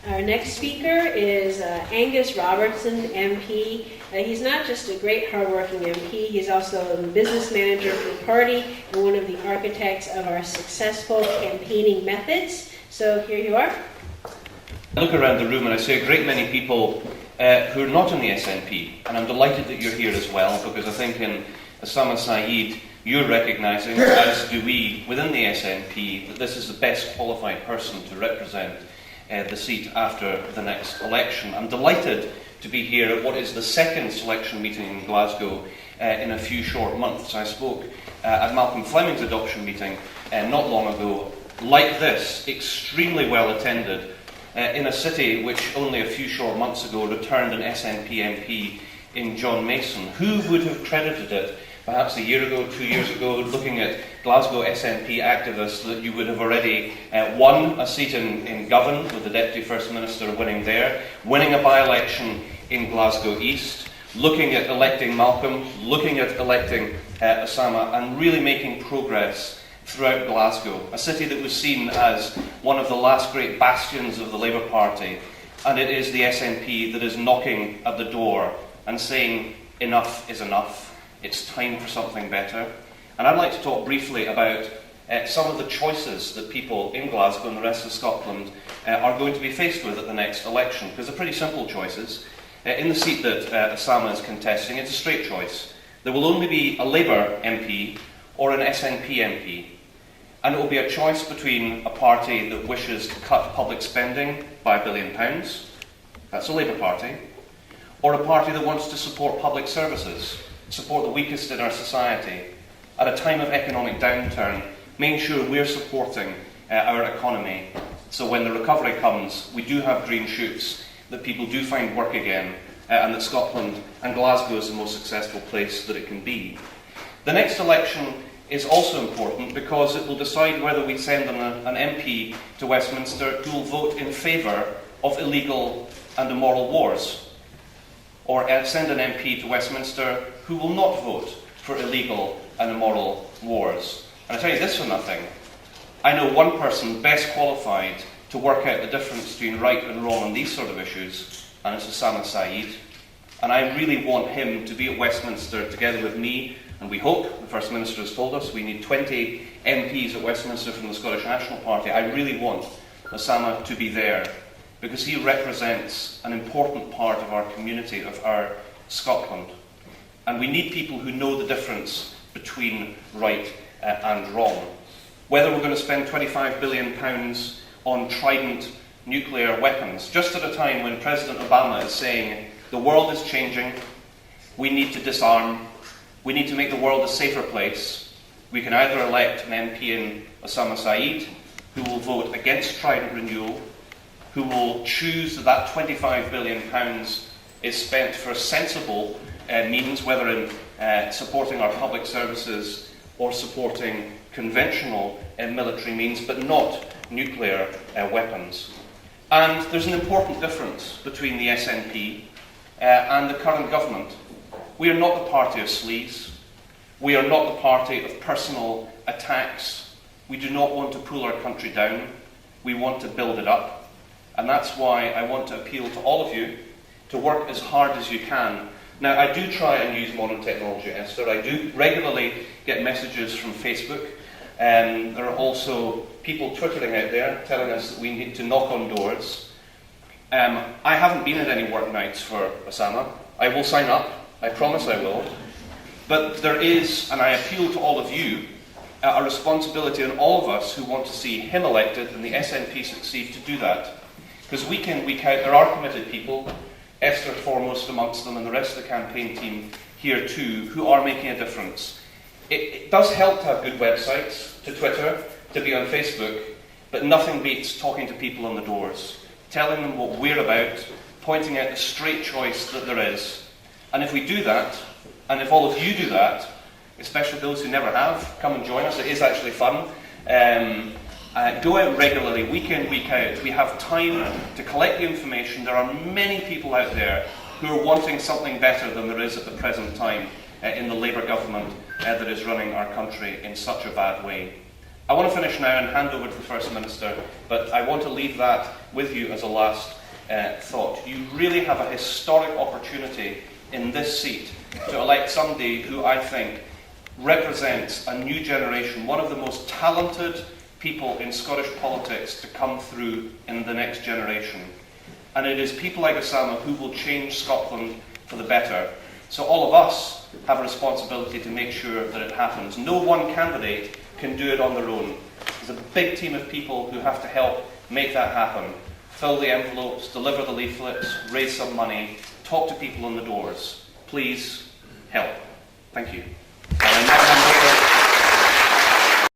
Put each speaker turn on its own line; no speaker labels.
Our next speaker is Angus Robertson MP. He's not just a great hardworking MP, he's also the business manager for the party and one of the architects of our successful campaigning methods. So here you are.
I look around the room and I see a great many people who are not in the SNP, and I'm delighted that you're here as well, because I think in Osama Saeed you're recognising, as do we within the SNP, that this is the best qualified person to represent the seat after the next election. I'm delighted to be here at what is the second selection meeting in Glasgow in a few short months. I spoke at Malcolm Fleming's adoption meeting not long ago, like this, extremely well attended, in a city which only a few short months ago returned an SNP MP in John Mason. Who would have credited it perhaps a year ago, 2 years ago, looking at Glasgow SNP activists, that you would have already won a seat in Govan, with the Deputy First Minister winning there, winning a by-election in Glasgow East, looking at electing Malcolm, looking at electing Osama, and really making progress throughout Glasgow, a city that was seen as one of the last great bastions of the Labour Party, and it is the SNP that is knocking at the door and saying enough is enough. It's time for something better. And I'd like to talk briefly about some of the choices that people in Glasgow and the rest of Scotland are going to be faced with at the next election, because they're pretty simple choices. In the seat that Osama is contesting, it's a straight choice. There will only be a Labour MP or an SNP MP. And it will be a choice between a party that wishes to cut public spending by £1 billion, that's a Labour Party, or a party that wants to support public services, support the weakest in our society, at a time of economic downturn, making sure we're supporting our economy, so when the recovery comes, we do have green shoots, that people do find work again, and that Scotland and Glasgow is the most successful place that it can be. The next election is also important because it will decide whether we send an MP to Westminster who will vote in favour of illegal and immoral wars, or send an MP to Westminster who will not vote for illegal and immoral wars. And I tell you this for nothing, I know one person best qualified to work out the difference between right and wrong on these sort of issues, and it's Osama Saeed. And I really want him to be at Westminster together with me, and we hope, the First Minister has told us, we need 20 MPs at Westminster from the Scottish National Party. I really want Osama to be there, because he represents an important part of our community, of our Scotland. And we need people who know the difference between right and wrong. Whether we're going to spend £25 billion on Trident nuclear weapons, just at a time when President Obama is saying the world is changing, we need to disarm, we need to make the world a safer place, we can either elect an MP in Osama Saeed, who will vote against Trident renewal, who will choose that £25 billion is spent for sensible means, whether in supporting our public services or supporting conventional military means, but not nuclear weapons. And there's an important difference between the SNP and the current government. We are not the party of sleaze. We are not the party of personal attacks. We do not want to pull our country down. We want to build it up. And that's why I want to appeal to all of you to work as hard as you can. Now, I do try and use modern technology, Esther. I do regularly get messages from Facebook. There are also people twittering out there telling us that we need to knock on doors. I haven't been at any work nights for Osama. I will sign up. I promise I will. But there is, and I appeal to all of you, a responsibility on all of us who want to see him elected and the SNP succeed to do that. Because week in, week out, there are committed people, Esther foremost amongst them, and the rest of the campaign team here too, who are making a difference. It does help to have good websites, to Twitter, to be on Facebook, but nothing beats talking to people on the doors, telling them what we're about, pointing out the straight choice that there is. And if we do that, and if all of you do that, especially those who never have, come and join us. It is actually fun. Go out regularly, week in, week out. We have time to collect the information. There are many people out there who are wanting something better than there is at the present time in the Labour government that is running our country in such a bad way. I want to finish now and hand over to the First Minister, but I want to leave that with you as a last thought. You really have a historic opportunity in this seat to elect somebody who I think represents a new generation, one of the most talented people in Scottish politics to come through in the next generation. And it is people like Osama who will change Scotland for the better. So all of us have a responsibility to make sure that it happens. No one candidate can do it on their own. There's a big team of people who have to help make that happen. Fill the envelopes, deliver the leaflets, raise some money, talk to people on the doors. Please help. Thank you.